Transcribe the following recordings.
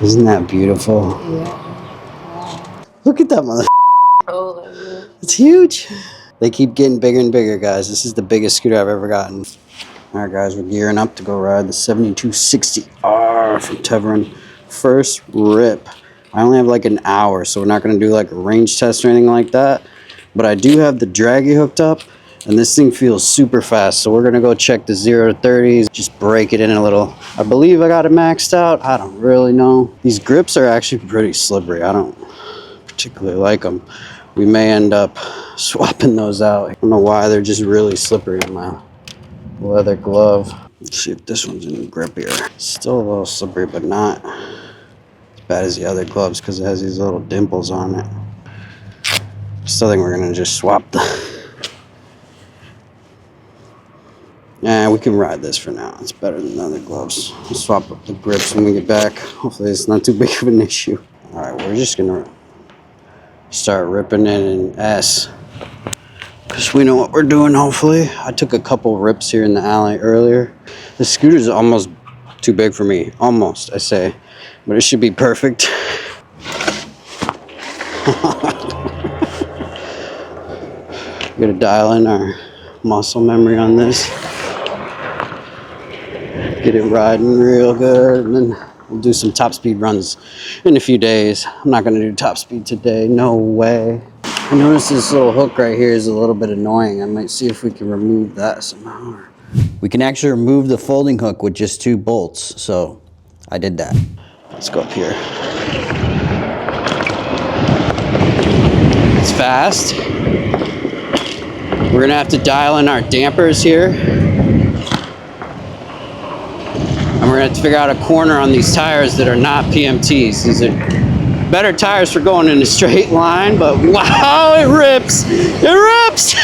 Isn't that beautiful? Yeah. Look at that mother. Oh, yeah. It's huge. They keep getting bigger and bigger, guys. This is the biggest scooter I've ever gotten. All right, guys, we're gearing up to go ride the 7260R from Teverun. First rip. I only have like an hour, so we're not going to do like a range test or anything like that. But I do have the draggy hooked up, and this thing feels super fast. So we're going to go check the 0 to 30s, just break it in a little. I believe I got it maxed out. I don't really know. These grips are actually pretty slippery. I don't particularly like them. We may end up swapping those out. I don't know why, they're just really slippery in my leather glove. Let's see if this one's any grippier. Still a little slippery, but not as bad as the other gloves because it has these little dimples on it. Still think we're gonna just swap the... Yeah, we can ride this for now. It's better than the other gloves. We'll swap up the grips when we get back. Hopefully it's not too big of an issue. All right, we're just gonna start ripping it in S. Because we know what we're doing, hopefully. I took a couple rips here in the alley earlier. The scooter's almost too big for me. Almost, I say. But it should be perfect. We're gonna dial in our muscle memory on this. Get it riding real good. And then we'll do some top speed runs in a few days. I'm not gonna do top speed today. No way. I noticed this little hook right here is a little bit annoying. I might see if we can remove that somehow. We can actually remove the folding hook with just 2 bolts, so I did that. Let's go up here. It's fast. We're gonna have to dial in our dampers here. And we're gonna have to figure out a corner on these tires that are not PMTs. These are better tires for going in a straight line, but wow, it rips! It rips!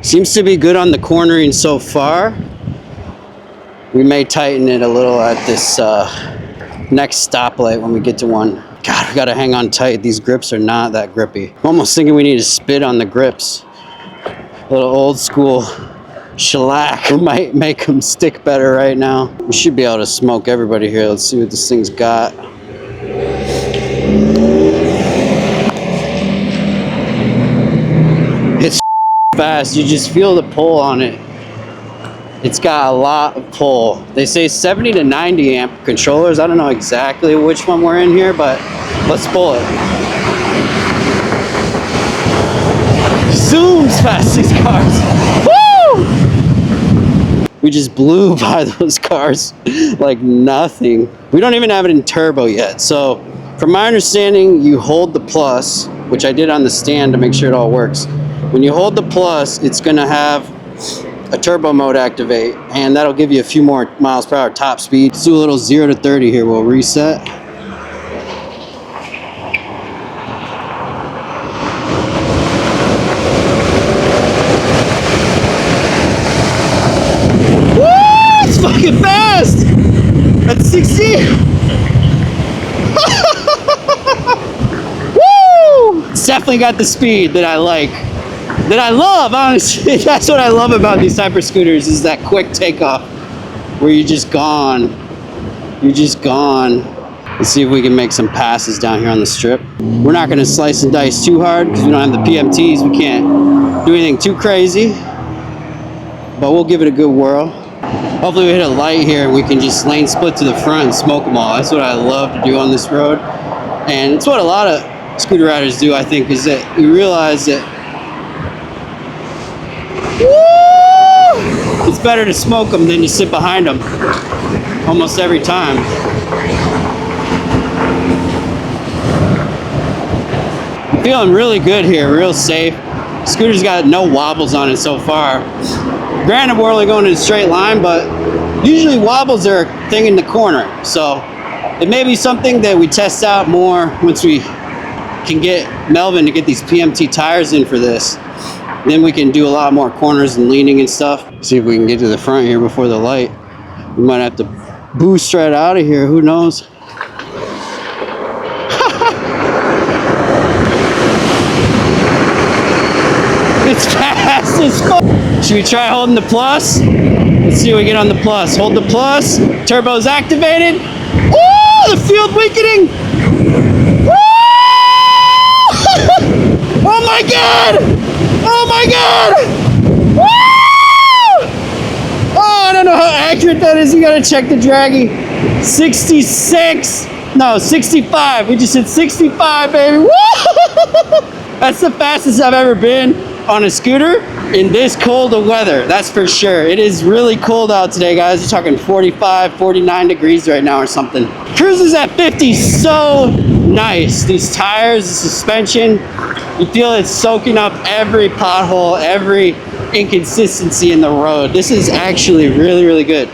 Seems to be good on the cornering so far. We may tighten it a little at this next stoplight when we get to one. God, we gotta hang on tight. These grips are not that grippy. I'm almost thinking we need to spit on the grips. A little old school shellac might make them stick better right now. We should be able to smoke everybody here. Let's see what this thing's got. It's fast. You just feel the pull on it. It's got a lot of pull. They say 70 to 90 amp controllers. I don't know exactly which one we're in here, but let's pull it. Zooms past these cars. Woo! We just blew by those cars like nothing. We don't even have it in turbo yet. So from my understanding, you hold the plus, which I did on the stand to make sure it all works. When you hold the plus, it's gonna have a turbo mode activate, and that'll give you a few more miles per hour top speed. Let's do a little 0 to 30 here. We'll reset. Woo! It's fucking fast! That's 60! Woo! It's definitely got the speed that I like. That I love, honestly. That's what I love about these type of scooters, is that quick takeoff where you're just gone. You're just gone. Let's see if we can make some passes down here on the strip. We're not gonna slice and dice too hard because we don't have the PMTs. We can't do anything too crazy, but we'll give it a good whirl. Hopefully we hit a light here and we can just lane split to the front and smoke them all. That's what I love to do on this road. And it's what a lot of scooter riders do, I think, is that you realize that it's better to smoke them than to sit behind them almost every time. I'm feeling really good here, real safe. Scooter's got no wobbles on it so far. Granted, we're only going in a straight line, but usually wobbles are a thing in the corner. So it may be something that we test out more once we can get Melvin to get these PMT tires in for this. Then we can do a lot more corners and leaning and stuff. See if we can get to the front here before the light. We might have to boost right out of here, who knows? It's fast as fuck. Should we try holding the plus? Let's see what we get on the plus. Hold the plus, turbo's activated. Woo! The fuel field weakening. Woo! Oh my god! Oh my god! Woo! Oh, I don't know how accurate that is. You gotta check the draggy. 66. No, 65. We just hit 65, baby. Woo! That's the fastest I've ever been on a scooter in this cold of weather. That's for sure. It is really cold out today, guys. We're talking 45, 49 degrees right now or something. Cruises at 50, so nice. These tires, the suspension, you feel it's soaking up every pothole, every inconsistency in the road. This is actually really, really good.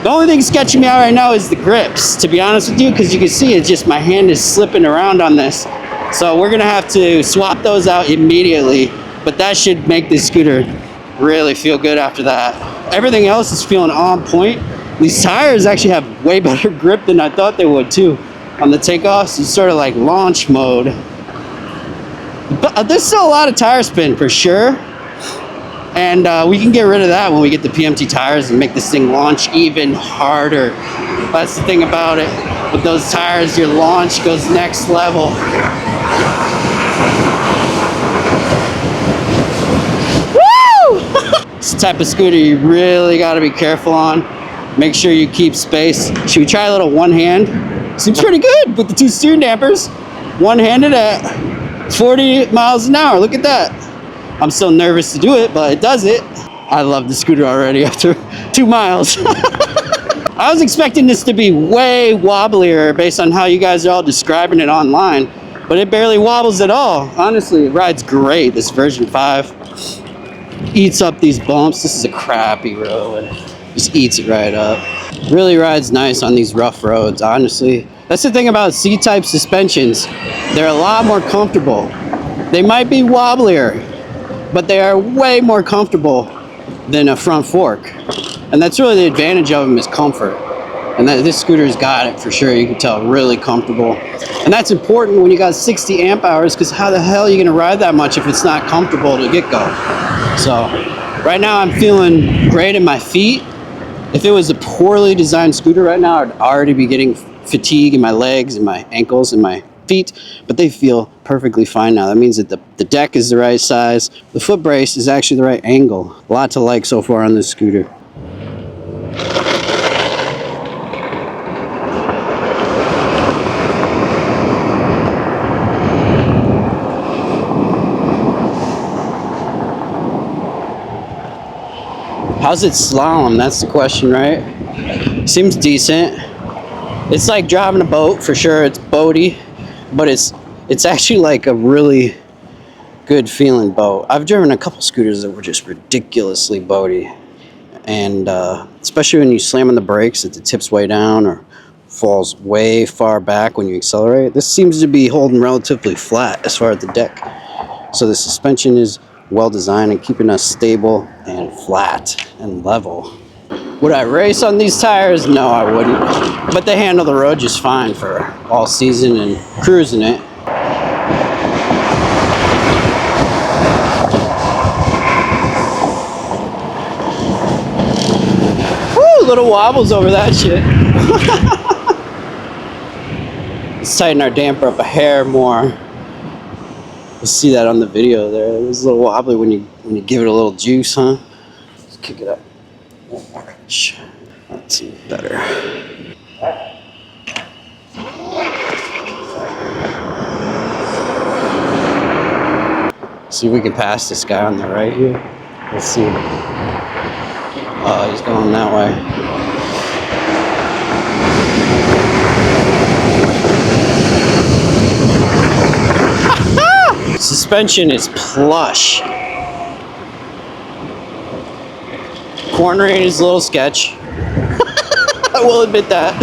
The only thing sketching me out right now is the grips, to be honest with you, because you can see it's just my hand is slipping around on this. So we're gonna have to swap those out immediately, but that should make this scooter really feel good after that. Everything else is feeling on point. These tires actually have way better grip than I thought they would too. On the takeoffs, it's sort of like launch mode. But there's still a lot of tire spin for sure. And we can get rid of that when we get the PMT tires and make this thing launch even harder. That's the thing about it. With those tires, your launch goes next level. Woo! It's the type of scooter you really got to be careful on. Make sure you keep space. Should we try a little one hand? Seems pretty good with the two steering dampers. One-handed at 40 miles an hour. Look at that. I'm still nervous to do it, but it does it. I love the scooter already after 2 miles. I was expecting this to be way wobblier based on how you guys are all describing it online, but it barely wobbles at all. Honestly, it rides great. This version 5 eats up these bumps. This is a crappy road. Just eats it right up. Really rides nice on these rough roads, honestly. That's the thing about C-type suspensions. They're a lot more comfortable. They might be wobblier, but they are way more comfortable than a front fork. And that's really the advantage of them, is comfort. And this scooter's got it for sure. You can tell, really comfortable. And that's important when you got 60 amp hours, because how the hell are you gonna ride that much if it's not comfortable to get go? So right now I'm feeling great in my feet. If it was a poorly designed scooter right now, I'd already be getting fatigue in my legs and my ankles and my feet, but they feel perfectly fine now. That means that the deck is the right size. The foot brace is actually the right angle. A lot to like so far on this scooter. How's it slalom? That's the question, right? Seems decent. It's like driving a boat for sure. It's boaty, but it's actually like a really good feeling boat. I've driven a couple scooters that were just ridiculously boaty, and especially when you slam on the brakes, it tips way down or falls way far back when you accelerate. This seems to be holding relatively flat as far as the deck. So the suspension is well designed and keeping us stable and flat and level. Would I race on these tires? No, I wouldn't. But they handle the road just fine for all season and cruising it. Woo, little wobbles over that shit. Let's tighten our damper up a hair more. You'll see that on the video there. It was a little wobbly when you give it a little juice, huh? Let's kick it up. That's better. See if we can pass this guy on the right here. Let's see. Oh, he's going that way. Suspension is plush. Cornering is a little sketch. I will admit that.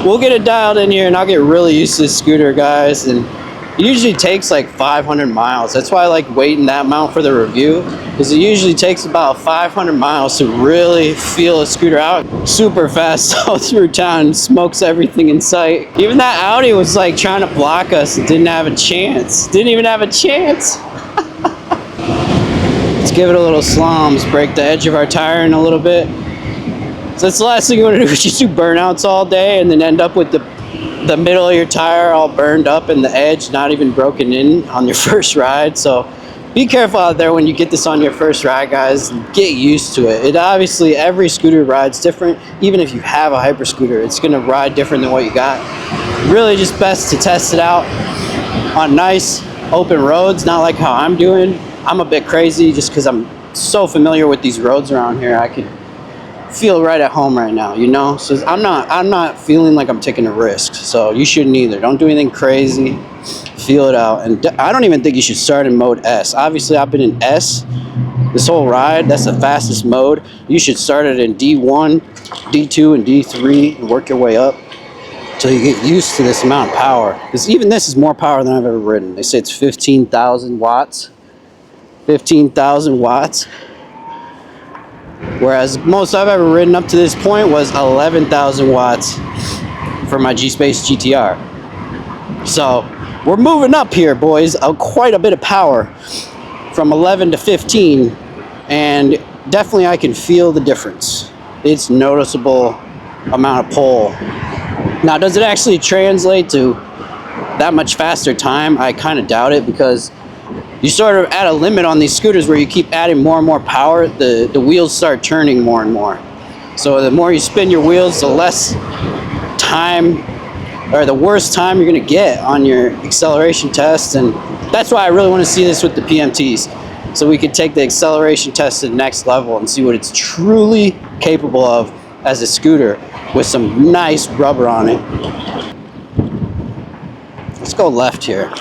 We'll get it dialed in here and I'll get really used to this scooter, guys. And it usually takes like 500 miles. That's why I like waiting that amount for the review, because it usually takes about 500 miles to really feel a scooter out. Super fast all through town, smokes everything in sight. Even that Audi was like trying to block us. It didn't have a chance. Didn't even have a chance. Let's give it a little slaloms, break the edge of our tire in a little bit. So that's the last thing you want to do, is just do burnouts all day and then end up with the the middle of your tire all burned up and the edge not even broken in on your first ride. So be careful out there when you get this on your first ride, guys. Get used to it. It obviously, every scooter rides different. Even if you have a hyper scooter, it's gonna ride different than what you got. Really just best to test it out on nice open roads, not like how I'm doing. I'm a bit crazy just because I'm so familiar with these roads around here. I could feel right at home right now, you know? So I'm not feeling like I'm taking a risk. So you shouldn't either. Don't do anything crazy. Feel it out. And I don't even think you should start in mode S. Obviously, I've been in S this whole ride. That's the fastest mode. You should start it in D1, D2, and D3 and work your way up until you get used to this amount of power. Because even this is more power than I've ever ridden. They say it's 15,000 watts. 15,000 watts. Whereas most I've ever ridden up to this point was 11,000 watts for my G-Space GTR. So we're moving up here, boys. Quite a bit of power from 11 to 15, and definitely I can feel the difference. It's noticeable amount of pull. Now, does it actually translate to that much faster time? I kind of doubt it, because you sort of at a limit on these scooters where you keep adding more and more power, the wheels start turning more and more. So the more you spin your wheels, the less time, or the worse time you're gonna get on your acceleration tests. And that's why I really want to see this with the PMTs, so we could take the acceleration test to the next level and see what it's truly capable of as a scooter with some nice rubber on it. Let's go left here.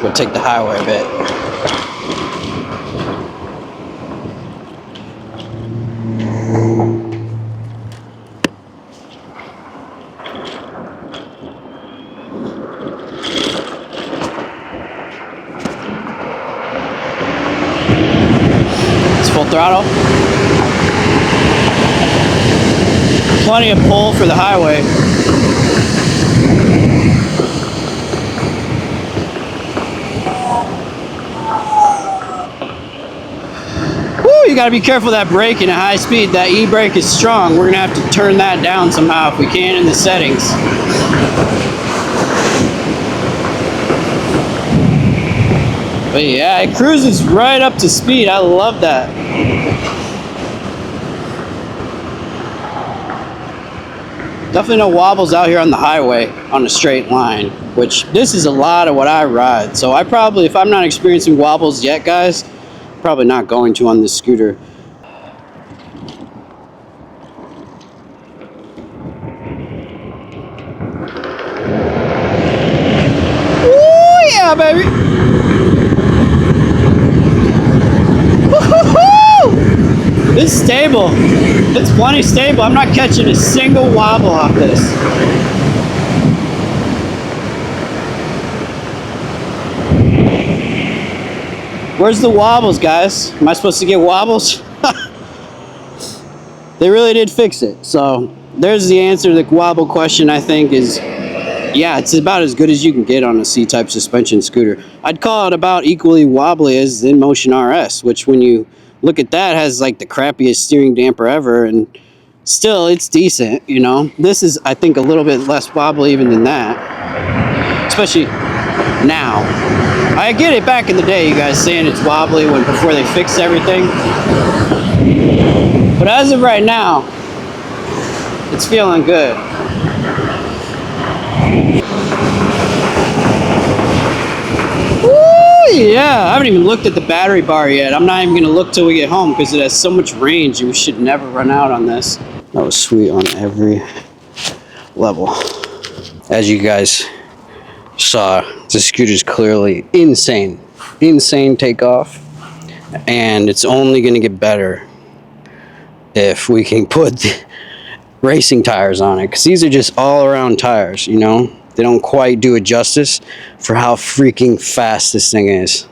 We'll take the highway a bit. It's full throttle. Plenty of pull for the highway. You gotta be careful of that brake in a high speed. That e-brake is strong. We're gonna have to turn that down somehow if we can in the settings. But yeah, it cruises right up to speed. I love that. Definitely no wobbles out here on the highway on a straight line, which this is a lot of what I ride. So I probably, if I'm not experiencing wobbles yet, guys, probably not going to on this scooter. Ooh, yeah, baby. Woo-hoo-hoo! It's stable. It's plenty stable. I'm not catching a single wobble off this. Where's the wobbles, guys? Am I supposed to get wobbles? They really did fix it. So there's the answer to the wobble question, I think, is yeah, it's about as good as you can get on a C-type suspension scooter. I'd call it about equally wobbly as the InMotion RS, which when you look at that has like the crappiest steering damper ever, and still it's decent, you know. This is, I think, a little bit less wobbly even than that, especially now. I get it back in the day, you guys saying it's wobbly when before they fixed everything. But as of right now, it's feeling good. Woo, yeah, I haven't even looked at the battery bar yet. I'm not even gonna look till we get home because it has so much range and we should never run out on this. That was sweet on every level. As you guys saw, the scooter's clearly insane. Insane takeoff. And it's only gonna get better if we can put racing tires on it, because these are just all around tires, you know. They don't quite do it justice for how freaking fast this thing is.